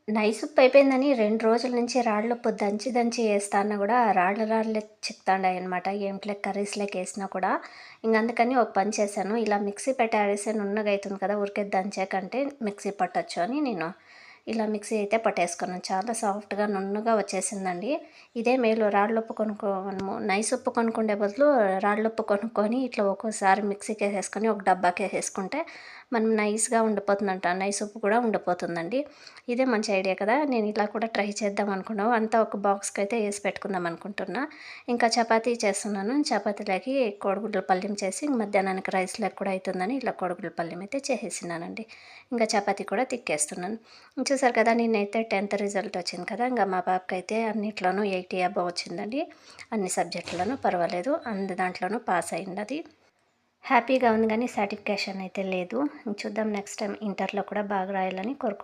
Nice ఉప్పు అయిపోయిందని 2 రోజుల నుంచి రాళ్ళుప్పు దంచి దంచి ఏస్తా అన్నా గూడా రాళ్ళు రాళ్ళే చిక్కుతాండాయనమాట. ఏంట్లే కర్రీస్‌లోకేసినా కూడా. అందుకని ఒక పని చేశాను. ఇలా మిక్సీ పెట్టి ఆడేస్తే నున్నగా అయితుంది కదా! ఊరికే దంచాకంటే మిక్సీ పట్టొచ్చు అని నేను ఇలా మిక్సీ అయితే పట్టేసుకున్నాను. చాలా సాఫ్ట్‌గా నున్నగా వచ్చేసిందండి. ఇదే మేలు రాళ్ళుప్పు మనము నైస్ ఉప్పు కొనుక్కుండే బదులు రాళ్ళుప్పు కొనుక్కొని ఇట్లా ఒక్కోసారి మిక్సీకేసేసుకొని ఒక డబ్బాకేసేసుకుంటే మనం నైస్‌గా ఉండిపోతుందంట. నైస్ ఉప్పు కూడా ఉండిపోతుందండి. ఇదే మంచి ఐడియా కదా! నేను ఇలా కూడా ట్రై చేద్దాం అనుకున్నాను. అంతా ఒక బాక్స్‌కైతే ఏసి పెట్టుకుందాం అనుకుంటున్నా. ఇంకా చపాతీ చేస్తున్నాను. చపాతీలకి కోడిగుడ్ల పల్యం చేసి మధ్యాహ్నానికి రైస్‌లోకి కూడా అయితుందని ఇలా కోడిగుడ్ల పల్యం అయితే చేసేసినానండి. ఇంకా చపాతీ కూడా తిక్కేస్తున్నాను. చూసారు కదా! నేనైతే 10థ్ రిజల్ట్ వచ్చింది కదా! మా పాపకైతే అన్నిట్లోనూ 80 అబోవ్ వచ్చిందండి. అన్ని సబ్జెక్టుల్లోనూ పర్వాలేదు. దాంట్లోనూ పాస్ అయిందది. హ్యాపీగా ఉంది గానీ సాటిస్ఫాక్షన్ అయితే లేదు. చూద్దాం నెక్స్ట్ టైమ్ ఇంటర్‌లో కూడా బాగా రాయాలని కోరుకుంటున్నాను.